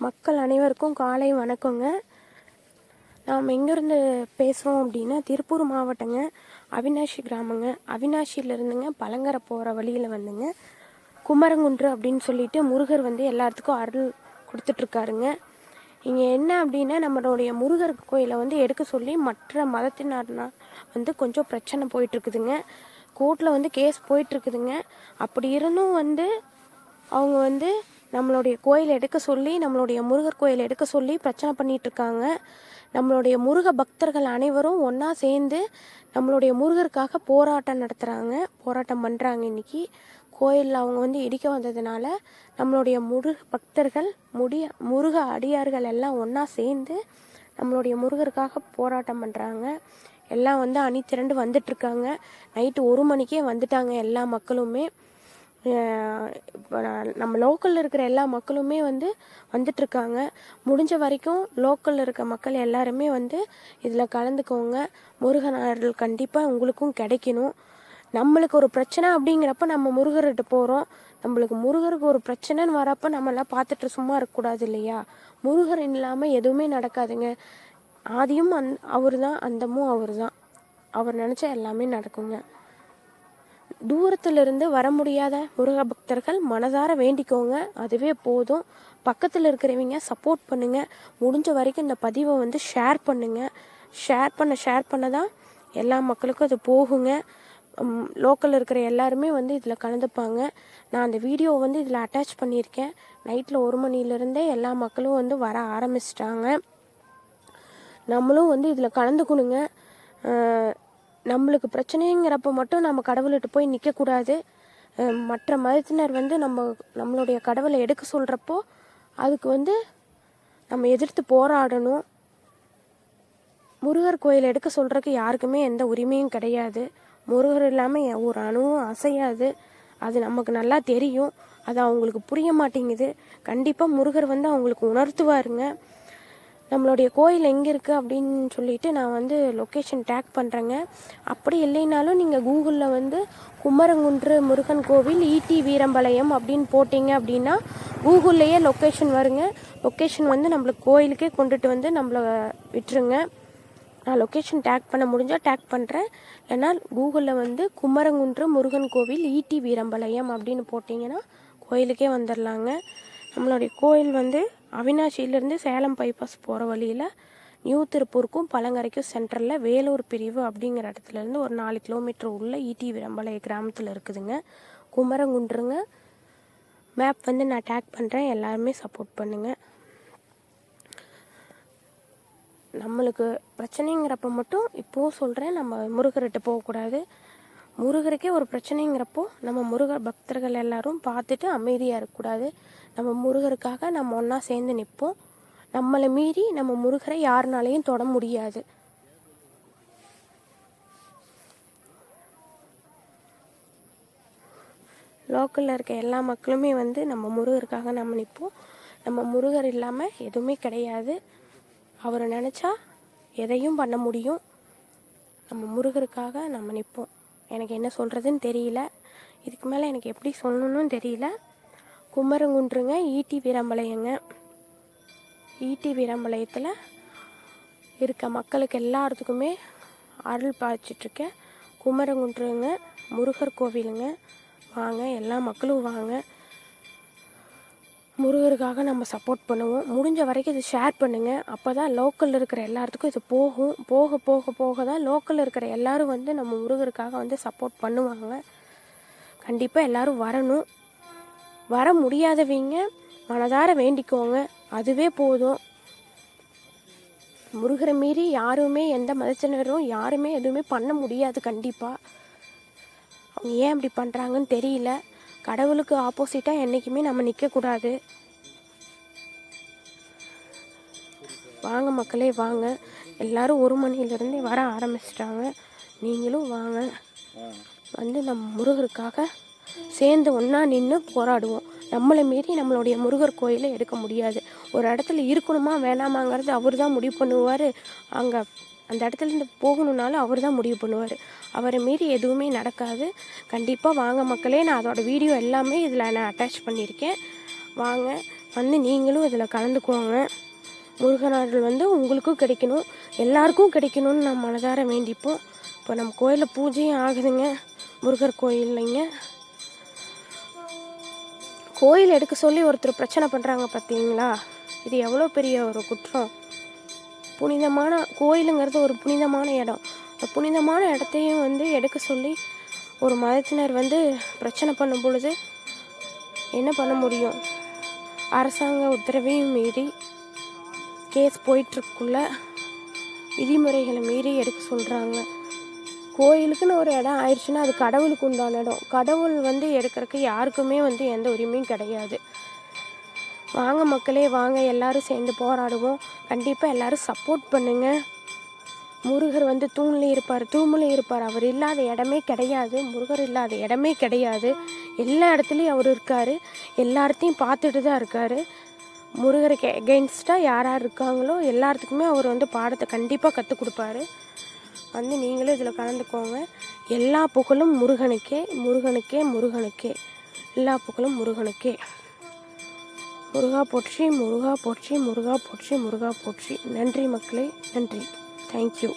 மக்கள் அனைவருக்கும் காலை வணக்கங்க. நாம் எங்கேருந்து பேசுகிறோம் அப்படின்னா திருப்பூர் மாவட்டங்க, அவினாஷி கிராமங்க. அவினாஷியிலேருந்துங்க பழங்கரை போகிற வழியில் வந்துங்க குமரங்குன்று அப்படின்னு சொல்லிட்டு முருகர் வந்து எல்லாத்துக்கும் அருள் கொடுத்துட்ருக்காருங்க. இங்கே என்ன அப்படின்னா நம்மளுடைய முருகர் கோயிலை வந்து எடுக்க சொல்லி மற்ற மதத்தினர்னா வந்து கொஞ்சம் பிரச்சனை போயிட்டுருக்குதுங்க. கோர்ட்டில் வந்து கேஸ் போயிட்டுருக்குதுங்க. அப்படி இருந்தும் வந்து அவங்க வந்து நம்மளுடைய கோயில் எடுக்க சொல்லி, நம்மளுடைய முருகர் கோயில் எடுக்க சொல்லி பிரச்சனை பண்ணிகிட்ருக்காங்க. நம்மளுடைய முருக பக்தர்கள் அனைவரும் ஒன்றா சேர்ந்து நம்மளுடைய முருகருக்காக போராட்டம் பண்ணுறாங்க. இன்றைக்கி கோயிலில் அவங்க வந்து இடிக்க வந்ததுனால நம்மளுடைய முருக பக்தர்கள் முருக அடியார்கள் எல்லாம் ஒன்றா சேர்ந்து நம்மளுடைய முருகருக்காக போராட்டம் பண்ணுறாங்க. எல்லாம் வந்து அணி திரண்டு வந்துட்டுருக்காங்க. நைட்டு 1 மணிக்கே வந்துட்டாங்க எல்லா மக்களுமே. நம்ம லோக்கலில் இருக்கிற எல்லா மக்களுமே வந்து வந்துட்டுருக்காங்க. முடிஞ்ச வரைக்கும் லோக்கலில் இருக்க மக்கள் எல்லாருமே வந்து இதில் கலந்துக்கோங்க. முருகன் அருள் கண்டிப்பாக உங்களுக்கும் கிடைக்கணும். நம்மளுக்கு ஒரு பிரச்சனை அப்படிங்கிறப்ப நம்ம முருகர்கிட்ட போகிறோம். நம்மளுக்கு முருகருக்கு ஒரு பிரச்சனைன்னு வரப்போ நம்மளாம் பார்த்துட்டு சும்மா இருக்கக்கூடாது இல்லையா? முருகர் இல்லாமல் எதுவுமே நடக்காதுங்க. ஆதியும் அவர் தான், அந்தமும் அவர் தான். அவர் நினச்சா எல்லாமே நடக்குங்க. தூரத்திலிருந்து வர முடியாத முருக பக்தர்கள் மனதார வேண்டிக்கோங்க, அதுவே போதும். பக்கத்தில் இருக்கிறவங்க சப்போர்ட் பண்ணுங்கள். முடிஞ்ச வரைக்கும் இந்த பதிவை வந்து ஷேர் பண்ணுங்கள். ஷேர் பண்ண தான் எல்லா மக்களுக்கும் அது போகுங்க. லோக்கலில் இருக்கிற எல்லாருமே வந்து இதில் கலந்துப்பாங்க. நான் அந்த வீடியோ வந்து இதில் அட்டாச் பண்ணியிருக்கேன். நைட்டில் 1 மணிலேருந்தே எல்லா மக்களும் வந்து வர ஆரம்பிச்சிட்டாங்க. நம்மளும் வந்து இதில் கலந்துக்கணுங்க. நம்மளுக்கு பிரச்சனைங்கிறப்ப மட்டும் நம்ம கடவுள்கிட்ட போய் நிற்கக்கூடாது. மற்ற மதத்தினர் வந்து நம்மளுடைய கடவுளை எடுக்க சொல்கிறப்போ அதுக்கு வந்து நம்ம எதிர்த்து போராடணும். முருகர் கோயில் எடுக்க சொல்கிறதுக்கு யாருக்குமே எந்த உரிமையும் கிடையாது. முருகர் இல்லாமல் ஒரு அணுவும் அசையாது. அது நமக்கு நல்லா தெரியும். அது அவங்களுக்கு புரிய மாட்டேங்குது. கண்டிப்பாக முருகர் வந்து அவங்களுக்கு உணர்த்துவாருங்க. நம்மளுடைய கோயில் எங்கே இருக்குது அப்படின்னு சொல்லிட்டு நான் வந்து லொக்கேஷன் டேக் பண்ணுறேங்க. அப்படி இல்லைனாலும் நீங்கள் கூகுளில் வந்து குமரங்குன்று முருகன் கோவில் ஈட்டி வீரம்பாளையம் அப்படின்னு போட்டிங்க அப்படின்னா கூகுள்லேயே லொக்கேஷன் வருங்க. லொக்கேஷன் வந்து நம்மளுக்கு கோயிலுக்கே கொண்டுட்டு வந்து நம்மளை விட்டுருங்க. நான் லொக்கேஷன் டேக் பண்ண முடிஞ்சால் டேக் பண்ணுறேன். ஏன்னா கூகுளில் வந்து குமரங்குன்று முருகன் கோவில் ஈட்டி வீரம்பாளையம் அப்படின்னு போட்டிங்கன்னா கோயிலுக்கே வந்துடலாங்க. நம்மளுடைய கோயில் வந்து அவினாஷியிலேருந்து சேலம் பைபாஸ் போகிற வழியில் நியூ திருப்பூருக்கும் பழங்கரைக்கும் சென்டரில் வேலூர் பிரிவு அப்படிங்கிற இடத்துலேருந்து ஒரு 4 கிலோமீட்டர் உள்ள ஈட்டி வீரம்பாளைய கிராமத்தில் இருக்குதுங்க. குமரங்குன்றுங்க. மேப் வந்து நான் டேக் பண்ணுறேன். எல்லாருமே சப்போர்ட் பண்ணுங்கள். நம்மளுக்கு பிரச்சனைங்கிறப்ப மட்டும் இப்போது சொல்கிறேன், நம்ம முருகர்கிட்ட போகக்கூடாது. முருகருக்கே ஒரு பிரச்சனைங்கிறப்போ நம்ம முருகர் பக்தர்கள் எல்லாரும் பார்த்துட்டு அமைதியாக இருக்கக்கூடாது. நம்ம முருகருக்காக நம்ம ஒன்றா சேர்ந்து நிற்போம். நம்மளை மீறி நம்ம முருகரை யாருனாலையும் தொட முடியாது. லோக்கலில் இருக்க எல்லா மக்களுமே வந்து நம்ம முருகருக்காக நம்ம நிற்போம். நம்ம முருகர் இல்லாமல் எதுவுமே கிடையாது. அவரை நினச்சா எதையும் பண்ண முடியும். நம்ம முருகருக்காக நம்ம நிற்போம். எனக்கு என்ன சொல்கிறதுன்னு தெரியல. இதுக்கு மேலே எனக்கு எப்படி சொல்லணும்னு தெரியல. குமரங்குன்றுங்க, ஈட்டி வீரம்பாளையங்க. ஈட்டி வீரம்பாளையத்தில் இருக்க மக்களுக்கு எல்லாத்துக்குமே அருள் பாய்ச்சிட்ருக்கேன். குமரங்குன்றுங்க முருகர் கோவிலுங்க. வாங்க, எல்லா மக்களும் வாங்க. முருகருக்காக நம்ம சப்போர்ட் பண்ணுவோம். முடிஞ்ச வரைக்கும் இது ஷேர் பண்ணுங்கள். அப்போ தான் லோக்கலில் இருக்கிற எல்லாத்துக்கும் இது போகும். போக போக போக தான் லோக்கலில் இருக்கிற எல்லோரும் வந்து நம்ம முருகருக்காக வந்து சப்போர்ட் பண்ணுவாங்க. கண்டிப்பாக எல்லோரும் வரணும். வர முடியாதவங்க மனதார வேண்டிக்கோங்க, அதுவே போதும். முருகரை மீறி யாருமே, எந்த மதத்தினரும் யாருமே எதுவுமே பண்ண முடியாது. கண்டிப்பாக அவங்க ஏன் அப்படி பண்ணுறாங்கன்னு தெரியல. கடவுளுக்கு ஆப்போசிட்டாக என்றைக்குமே நம்ம நிற்கக்கூடாது. வாங்க மக்களே, வாங்க. எல்லோரும் 1 மணிலேருந்தே வர ஆரம்பிச்சிட்டாங்க. நீங்களும் வாங்க. வந்து நம்ம முருகருக்காக சேர்ந்து ஒன்றா நின்று போராடுவோம். நம்மளை மீறி நம்மளுடைய முருகர் கோயிலை எடுக்க முடியாது. ஒரு இடத்துல இருக்கணுமா வேணாமாங்கிறது அவர் தான் முடிவு பண்ணுவார். அந்த இடத்துலேருந்து போகணுன்னாலும் அவர் தான் முடிவு பண்ணுவார். அவரை மீறி எதுவுமே நடக்காது. கண்டிப்பாக வாங்க மக்களே. நான் அதோடய வீடியோ எல்லாமே இதில் நான் அட்டாச் பண்ணியிருக்கேன். வாங்க, வந்து நீங்களும் இதில் கலந்துக்குவாங்க. முருகனார்கள் வந்து உங்களுக்கும் கிடைக்கணும், எல்லாருக்கும் கிடைக்கணும்னு நம்ம மனதார வேண்டிப்போம். இப்போ நம்ம கோயிலில் பூஜையும் ஆகுதுங்க, முருகர் கோயில்லைங்க. கோயில் எடுக்க சொல்லி ஒருத்தர் பிரச்சனை பண்ணுறாங்க பார்த்தீங்களா? இது எவ்வளோ பெரிய ஒரு குற்றம். புனிதமான கோயிலுங்கிறது ஒரு புனிதமான இடம். அந்த புனிதமான இடத்தையும் வந்து எடுக்க சொல்லி ஒரு மதத்தினர் வந்து பிரச்சனை பண்ணும் பொழுது என்ன பண்ண முடியும்? அரசாங்க உத்தரவையும் மீறி கேஸ் போயிட்டுருக்குள்ள விதிமுறைகளை மீறி எடுக்க சொல்கிறாங்க. கோயிலுக்குன்னு ஒரு இடம் ஆயிடுச்சுன்னா அது கடவுளுக்கு உண்டான இடம். கடவுள் வந்து எடுக்கிறதுக்கு யாருக்குமே வந்து எந்த உரிமையும் கிடையாது. வாங்க மக்களே, வாங்க எல்லாரும் சேர்ந்து போராடுவோம். கண்டிப்பாக எல்லாரும் சப்போர்ட் பண்ணுங்கள். முருகர் வந்து தூண்லேயும் இருப்பார், தூண்லேயும் இருப்பார். அவர் இல்லாத இடமே கிடையாது, முருகர் இல்லாத இடமே கிடையாது. எல்லா இடத்துலையும் அவர் இருக்கார், எல்லாத்தையும் பார்த்துட்டு தான் இருக்கார். முருகருக்கு எகெயின்ஸ்டாக யார் யார் இருக்காங்களோ எல்லாத்துக்குமே அவர் வந்து பாடத்தை கண்டிப்பாக கற்றுக் கொடுப்பாரு. வந்து நீங்களும் இதில் கலந்துக்கோங்க. எல்லா புகழும் முருகனுக்கே, முருகனுக்கே, முருகனுக்கே. எல்லா புகழும் முருகனுக்கே. முருகா போற்றி, முருகா போற்றி, முருகா போற்றி, முருகா போற்றி. நன்றி மக்களே, நன்றி. தேங்க்யூ.